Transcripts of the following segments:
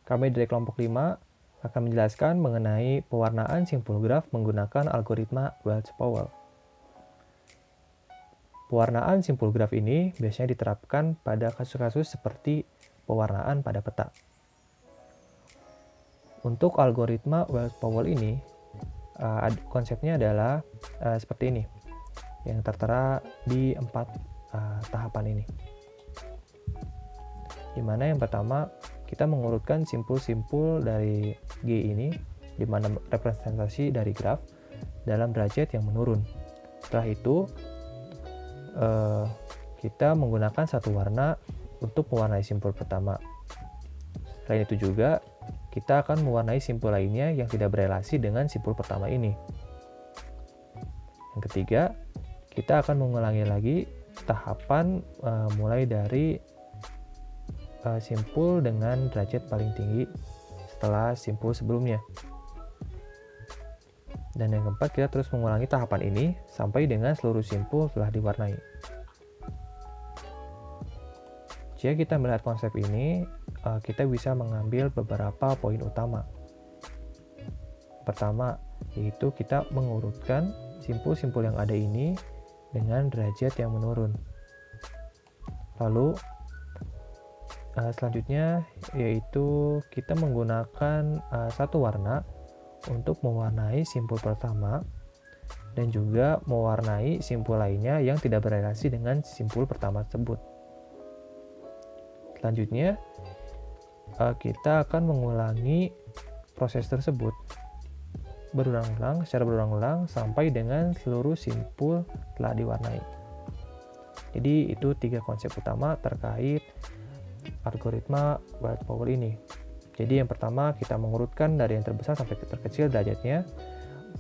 Kami dari kelompok 5 akan menjelaskan mengenai pewarnaan simpul graf menggunakan algoritma Welch-Powell. Pewarnaan simpul graf ini biasanya diterapkan pada kasus-kasus seperti pewarnaan pada peta. Untuk algoritma Welch-Powell ini, konsepnya adalah seperti ini, yang tertera di 4 tahapan ini. Dimana yang pertama, kita mengurutkan simpul-simpul dari G ini, di mana representasi dari graf dalam derajat yang menurun. Setelah itu, kita menggunakan satu warna untuk mewarnai simpul pertama. Selain itu juga, kita akan mewarnai simpul lainnya yang tidak berelasi dengan simpul pertama ini. Yang ketiga, kita akan mengulangi lagi tahapan mulai dari simpul dengan derajat paling tinggi setelah simpul sebelumnya. Dan yang keempat, kita terus mengulangi tahapan ini sampai dengan seluruh simpul telah diwarnai. Jika kita melihat konsep ini, kita bisa mengambil beberapa poin utama. Pertama, yaitu kita mengurutkan simpul-simpul yang ada ini dengan derajat yang menurun. Lalu, selanjutnya yaitu kita menggunakan satu warna untuk mewarnai simpul pertama dan juga mewarnai simpul lainnya yang tidak berelasi dengan simpul pertama tersebut. Selanjutnya, kita akan mengulangi proses tersebut secara berulang-ulang sampai dengan seluruh simpul telah diwarnai. Jadi itu 3 konsep utama terkait algoritma Welch-Powell ini. Jadi yang pertama, kita mengurutkan dari yang terbesar sampai ke terkecil derajatnya,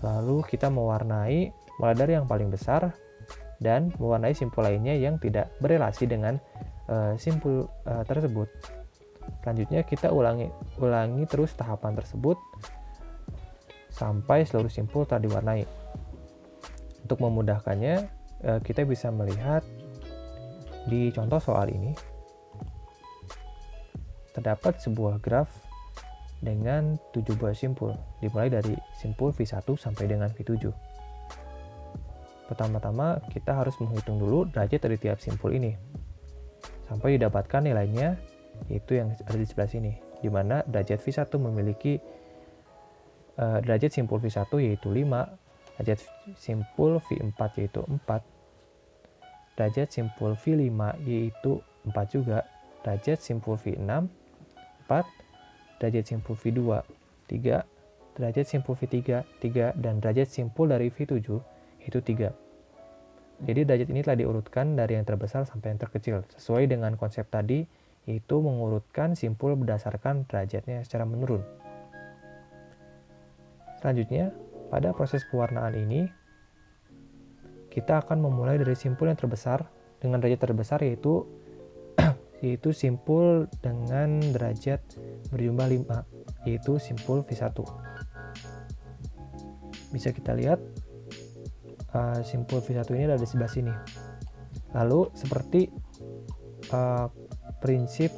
lalu kita mewarnai mulai dari yang paling besar dan mewarnai simpul lainnya yang tidak berelasi dengan simpul tersebut. Selanjutnya kita ulangi terus tahapan tersebut sampai seluruh simpul telah diwarnai. Untuk memudahkannya, kita bisa melihat di contoh soal ini terdapat sebuah graf dengan 7 buah simpul, dimulai dari simpul V1 sampai dengan V7. Pertama-tama, kita harus menghitung dulu derajat dari tiap simpul ini, sampai didapatkan nilainya, yaitu yang ada di sebelah sini, di mana derajat V1 memiliki derajat simpul V1 yaitu 5, derajat simpul V4 yaitu 4, derajat simpul V5 yaitu 4 juga, derajat simpul V6 4, derajat simpul V2 3, derajat simpul V3 3, dan derajat simpul dari V7 itu 3. Jadi derajat ini telah diurutkan dari yang terbesar sampai yang terkecil sesuai dengan konsep tadi, yaitu mengurutkan simpul berdasarkan derajatnya secara menurun. Selanjutnya, pada proses pewarnaan ini kita akan memulai dari simpul yang terbesar dengan derajat terbesar yaitu simpul dengan derajat berjumlah 5, yaitu simpul V1. Bisa kita lihat simpul V1 ini ada di sebelah sini. Lalu seperti prinsip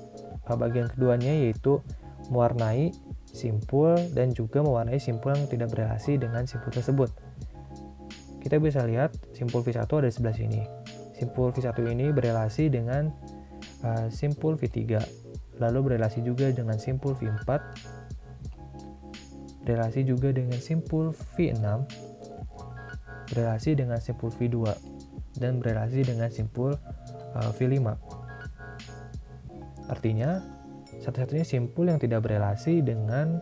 bagian keduanya, yaitu mewarnai simpul dan juga mewarnai simpul yang tidak berelasi dengan simpul tersebut. Kita bisa lihat simpul V1 ada di sebelah sini. Simpul V1 ini berelasi dengan simpul V3, lalu berelasi juga dengan simpul V4, berelasi juga dengan simpul V6, berelasi dengan simpul V2, dan berelasi dengan simpul V5. Artinya, satu-satunya simpul yang tidak berelasi dengan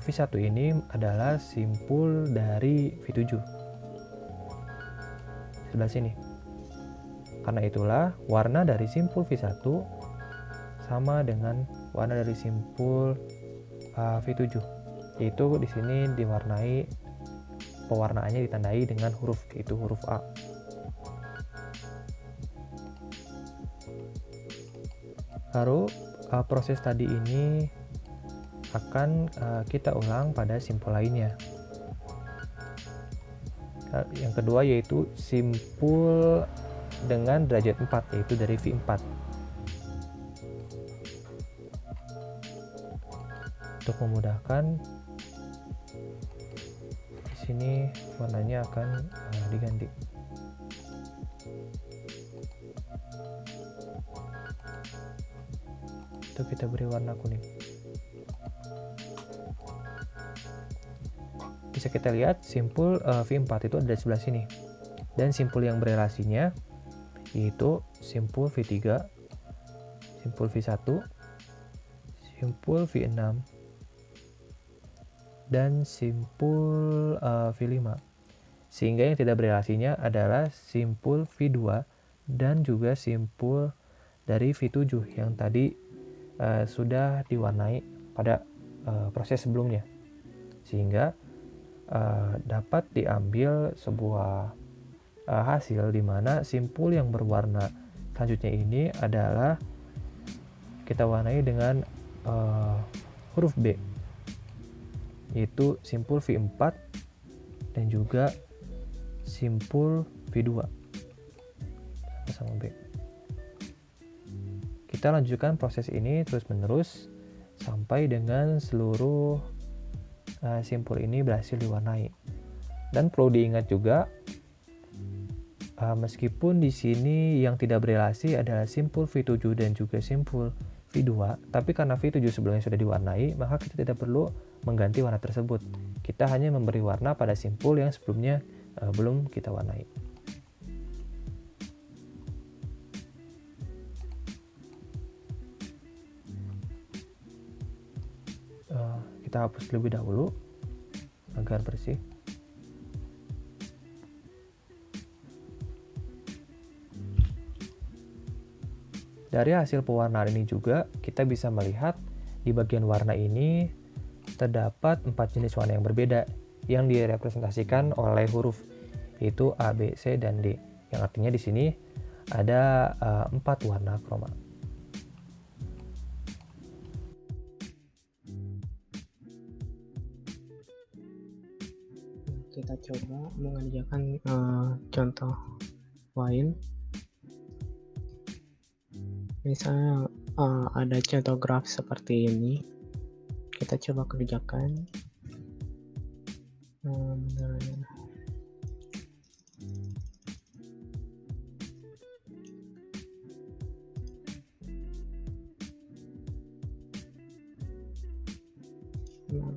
V1 ini adalah simpul dari V7. Sebelah sini. Karena itulah, warna dari simpul V1 sama dengan warna dari simpul V7. Yaitu di sini diwarnai, pewarnaannya ditandai dengan huruf, yaitu huruf A. Lalu proses tadi ini akan kita ulang pada simpul lainnya. Yang kedua yaitu simpul dengan derajat 4, yaitu dari V4. Untuk memudahkan, di sini warnanya akan diganti. Itu kita beri warna kuning. Bisa kita lihat simpul V4 itu ada di sebelah sini. Dan simpul yang berelasinya yaitu simpul V3, simpul V1, simpul V6, dan simpul V5. Sehingga yang tidak berelasinya adalah simpul V2 dan juga simpul dari V7 yang tadi sudah diwarnai pada proses sebelumnya. Sehingga dapat diambil sebuah hasil di mana simpul yang berwarna selanjutnya ini adalah kita warnai dengan huruf B, yaitu simpul V4 dan juga simpul V2 sama B. Kita lanjutkan proses ini terus-menerus sampai dengan seluruh simpul ini berhasil diwarnai. Dan perlu diingat juga, meskipun di sini yang tidak berelasi adalah simpul V7 dan juga simpul V2, tapi karena V7 sebelumnya sudah diwarnai, maka kita tidak perlu mengganti warna tersebut. Kita hanya memberi warna pada simpul yang sebelumnya belum kita warnai. Kita hapus terlebih dahulu agar bersih. Dari hasil pewarnaan ini juga kita bisa melihat di bagian warna ini terdapat 4 jenis warna yang berbeda yang direpresentasikan oleh huruf, yaitu A, B, C, dan D. Yang artinya di sini ada 4 warna kroma. Kita coba mengerjakan contoh lain. Misalnya ada contoh graf seperti ini, kita coba kerjakan.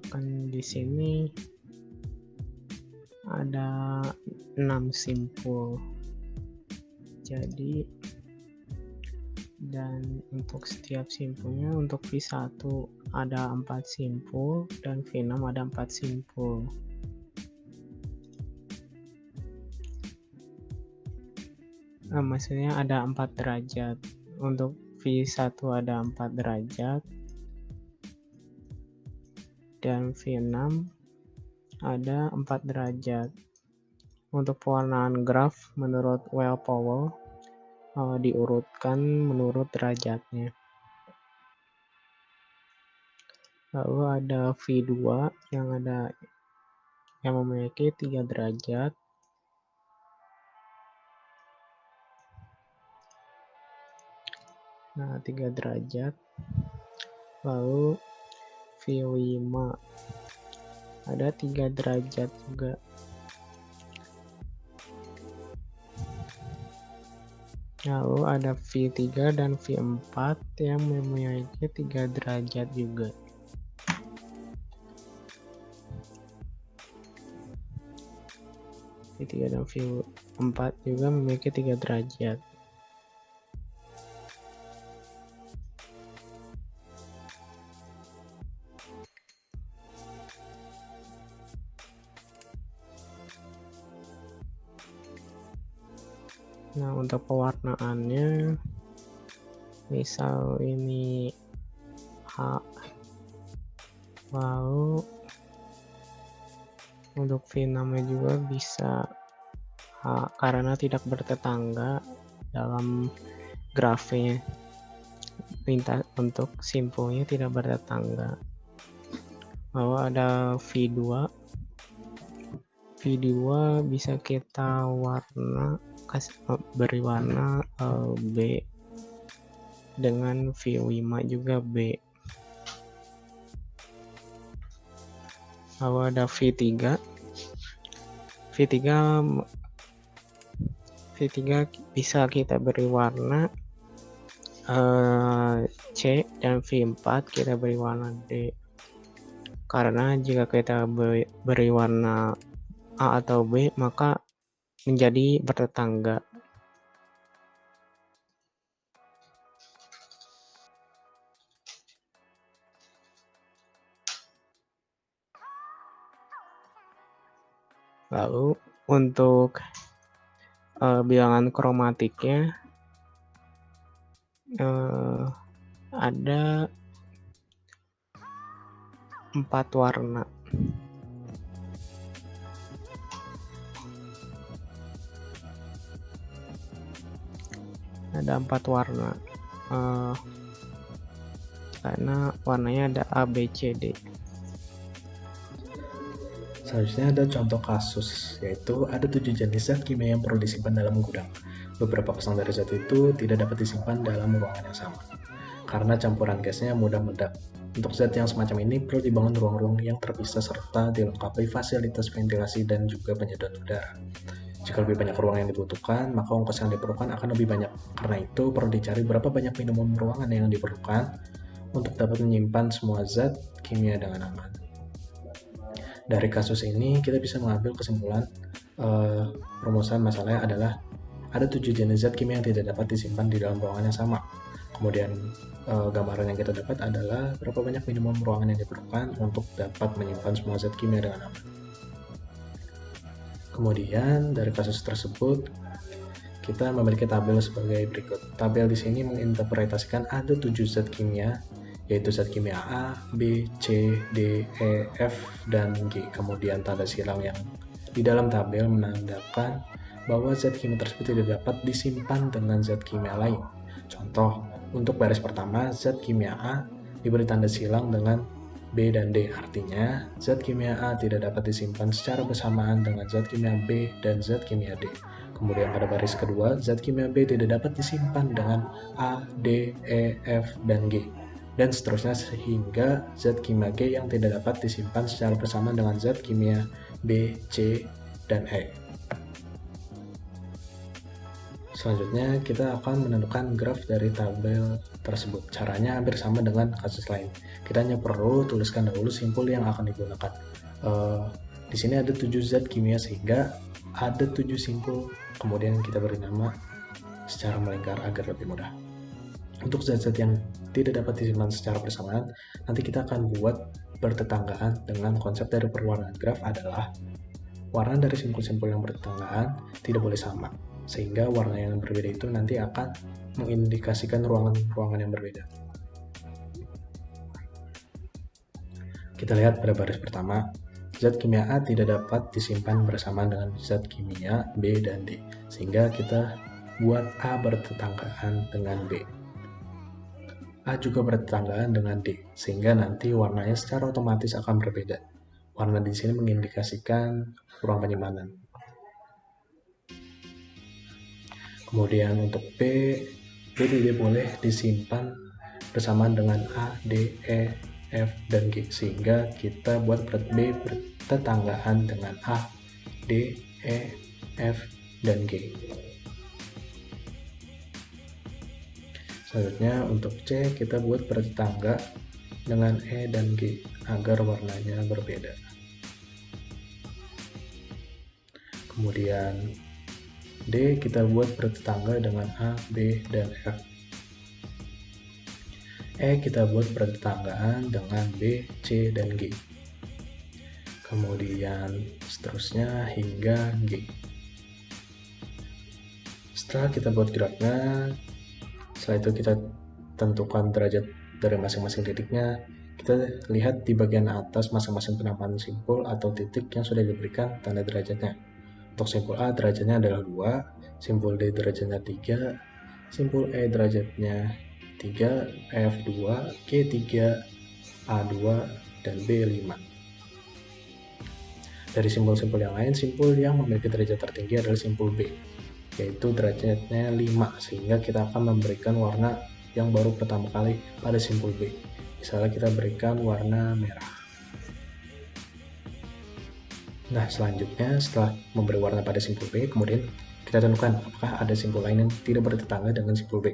Akan di sini ada 6 simpul. Jadi dan untuk setiap simpulnya, untuk V1 ada 4 simpul dan V6 ada 4 simpul. Maksudnya ada 4 derajat. Untuk V1 ada 4 derajat dan V6 ada 4 derajat. Untuk pewarnaan graf menurut Well-Powell diurutkan menurut derajatnya. Lalu ada V2 yang memiliki 3 derajat. Nah, 3 derajat. Lalu V5 ada 3 derajat juga. Lalu ada V3 dan V4 yang memiliki 3 derajat juga. V3 dan V4 juga memiliki 3 derajat. Nah, untuk pewarnaannya, misal ini H, lalu untuk V6 juga bisa H karena tidak bertetangga dalam grafnya. Untuk simpulnya tidak bertetangga. Lalu ada V2. V2 bisa kita beri warna B dengan V5 juga B. lalu ada V3. V3 bisa kita beri warna C, dan V4 kita beri warna D. Karena jika kita beri warna A atau B, maka menjadi bertetangga. Lalu untuk bilangan kromatiknya ada 4 warna. Ada 4 warna karena warnanya ada A, B, C, D. Selanjutnya ada contoh kasus, yaitu ada 7 jenis zat kimia yang perlu disimpan dalam gudang. Beberapa pasang dari zat itu tidak dapat disimpan dalam ruangan yang sama, karena campuran gasnya mudah meledak. Untuk zat yang semacam ini perlu dibangun ruang-ruang yang terpisah serta dilengkapi fasilitas ventilasi dan juga penyedot udara. Jika lebih banyak ruang yang dibutuhkan, maka ongkos yang diperlukan akan lebih banyak. Karena itu perlu dicari berapa banyak minimum ruangan yang diperlukan untuk dapat menyimpan semua zat kimia dengan aman. Dari kasus ini kita bisa mengambil kesimpulan perumusan masalahnya adalah ada 7 jenis zat kimia yang tidak dapat disimpan di dalam ruangan yang sama. Kemudian gambaran yang kita dapat adalah berapa banyak minimum ruangan yang diperlukan untuk dapat menyimpan semua zat kimia dengan aman. Kemudian dari kasus tersebut kita memiliki tabel sebagai berikut. Tabel di sini menginterpretasikan ada 7 zat kimia, yaitu zat kimia A, B, C, D, E, F, dan G. Kemudian tanda silang yang di dalam tabel menandakan bahwa zat kimia tersebut tidak dapat disimpan dengan zat kimia lain. Contoh, untuk baris pertama, zat kimia A diberi tanda silang dengan B dan D. Artinya, zat kimia A tidak dapat disimpan secara bersamaan dengan zat kimia B dan zat kimia D. Kemudian pada baris kedua, zat kimia B tidak dapat disimpan dengan A, D, E, F, dan G. Dan seterusnya sehingga zat kimia G yang tidak dapat disimpan secara bersamaan dengan zat kimia B, C, dan E. Selanjutnya kita akan menentukan graf dari tabel tersebut. Caranya hampir sama dengan kasus lain. Kita hanya perlu tuliskan dahulu simpul yang akan digunakan. Di sini ada 7 zat kimia sehingga ada 7 simpul, kemudian kita beri nama secara melingkar agar lebih mudah. Untuk zat-zat yang tidak dapat disimpan secara bersamaan, nanti kita akan buat bertetanggaan dengan konsep dari perwarnaan graf adalah warna dari simpul-simpul yang bertetanggaan tidak boleh sama, sehingga warna yang berbeda itu nanti akan mengindikasikan ruangan-ruangan yang berbeda. Kita lihat pada baris pertama, zat kimia A tidak dapat disimpan bersamaan dengan zat kimia B dan D, sehingga kita buat A bertetanggaan dengan B. A juga bertetanggaan dengan D, sehingga nanti warnanya secara otomatis akan berbeda. Warna di sini mengindikasikan ruang penyimpanan. Kemudian untuk B tidak boleh disimpan bersamaan dengan A, D, E, F, dan G, sehingga kita buat B bertetanggaan dengan A, D, E, F, dan G. Selanjutnya untuk C kita buat bertetangga dengan E dan G agar warnanya berbeda. Kemudian D kita buat bertetangga dengan A, B, dan F. E kita buat bertetanggaan dengan B, C, dan G. Kemudian seterusnya hingga G. Setelah kita buat grafnya, setelah itu kita tentukan derajat dari masing-masing titiknya. Kita lihat di bagian atas masing-masing penamaan simpul atau titik yang sudah diberikan tanda derajatnya. Untuk simpul A derajatnya adalah 2, simpul D derajatnya 3, simpul E derajatnya 3, F 2, G 3, A 2, dan B 5. Dari simpul-simpul yang lain, simpul yang memiliki derajat tertinggi adalah simpul B, yaitu derajatnya 5, sehingga kita akan memberikan warna yang baru pertama kali pada simpul B. Misalnya kita berikan warna merah. Nah, selanjutnya setelah memberi warna pada simpul B, kemudian kita tentukan apakah ada simpul lain yang tidak bertetangga dengan simpul B.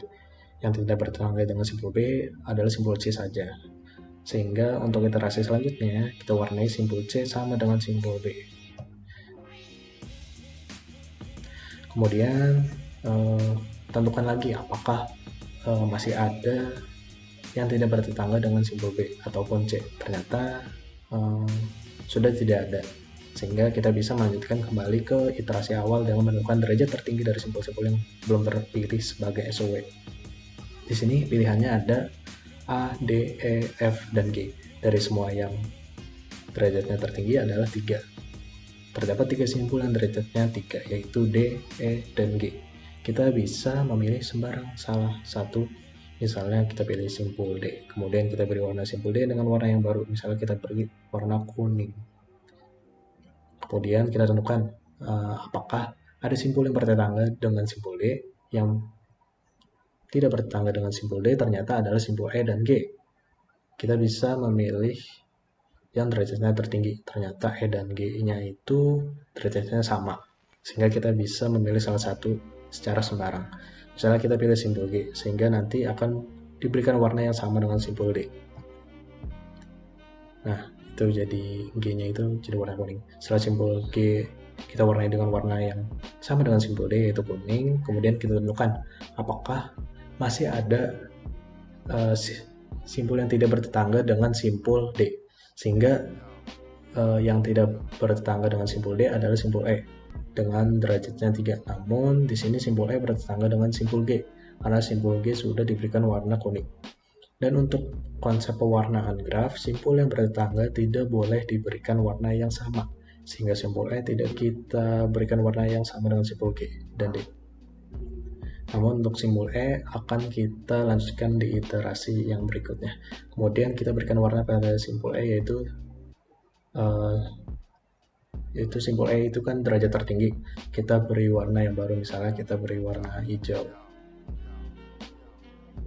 Yang tidak bertetangga dengan simpul B adalah simpul C saja. Sehingga untuk iterasi selanjutnya, kita warnai simpul C sama dengan simpul B. Kemudian tentukan lagi apakah masih ada yang tidak bertetangga dengan simpul B ataupun C. Ternyata sudah tidak ada, sehingga kita bisa melanjutkan kembali ke iterasi awal dengan menemukan derajat tertinggi dari simpul-simpul yang belum terpilih sebagai SOW. Di sini pilihannya ada A, D, E, F, dan G. Dari semua yang derajatnya tertinggi adalah 3. Terdapat 3 simpul yang derajatnya 3, yaitu D, E, dan G. Kita bisa memilih sembarang salah satu. Misalnya kita pilih simpul D, kemudian kita beri warna simpul D dengan warna yang baru, misalnya kita beri warna kuning. Kemudian kita tentukan apakah ada simpul yang bertetangga dengan simpul D. Yang tidak bertetangga dengan simpul D ternyata adalah simpul E dan G. Kita bisa memilih yang derajatnya tertinggi. Ternyata E dan G-nya itu derajatnya sama, sehingga kita bisa memilih salah satu secara sembarang. Misalnya kita pilih simpul G, sehingga nanti akan diberikan warna yang sama dengan simpul D. Nah, itu jadi G-nya itu jadi warna kuning. Setelah simpul G kita warnai dengan warna yang sama dengan simpul D, yaitu kuning. Kemudian kita tentukan apakah masih ada simpul yang tidak bertetangga dengan simpul D. Sehingga yang tidak bertetangga dengan simpul D adalah simpul E dengan derajatnya 3. Namun di sini simpul E bertetangga dengan simpul G karena simpul G sudah diberikan warna kuning. Dan untuk konsep pewarnaan graf, simpul yang bertetangga tidak boleh diberikan warna yang sama, sehingga simpul E tidak kita berikan warna yang sama dengan simpul G dan D. Namun untuk simpul E akan kita lanjutkan di iterasi yang berikutnya. Kemudian kita berikan warna pada simpul E, yaitu simpul E itu kan derajat tertinggi. Kita beri warna yang baru, misalnya kita beri warna hijau.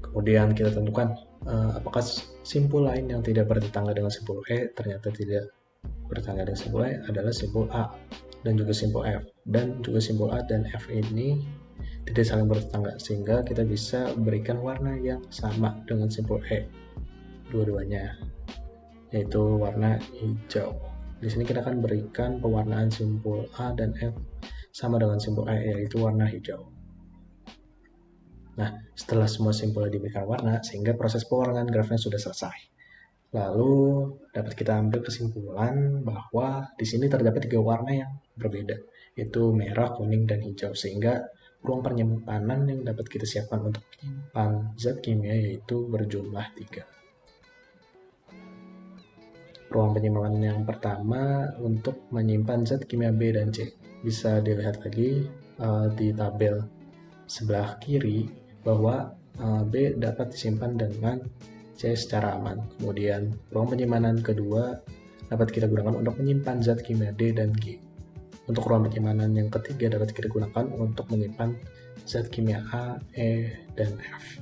Kemudian kita tentukan apakah simpul lain yang tidak bertetangga dengan simpul E. Ternyata tidak bertetangga dengan simpul E adalah simpul A dan juga simpul F. Dan juga simpul A dan F ini tidak saling bertetangga, sehingga kita bisa berikan warna yang sama dengan simpul E dua-duanya, yaitu warna hijau. Di sini kita akan berikan pewarnaan simpul A dan F sama dengan simpul E, yaitu warna hijau. Nah, setelah semua simpulnya diberikan warna, sehingga proses pewarnaan grafnya sudah selesai. Lalu dapat kita ambil kesimpulan bahwa di sini terdapat 3 warna yang berbeda, yaitu merah, kuning, dan hijau, sehingga ruang penyimpanan yang dapat kita siapkan untuk menyimpan zat kimia yaitu berjumlah 3. Ruang penyimpanan yang pertama untuk menyimpan zat kimia B dan C. Bisa dilihat lagi di tabel sebelah kiri bahwa B dapat disimpan dengan C secara aman. Kemudian ruang penyimpanan kedua dapat kita gunakan untuk menyimpan zat kimia D dan G. Untuk ruang penyimpanan yang ketiga dapat kita gunakan untuk menyimpan zat kimia A, E, dan F.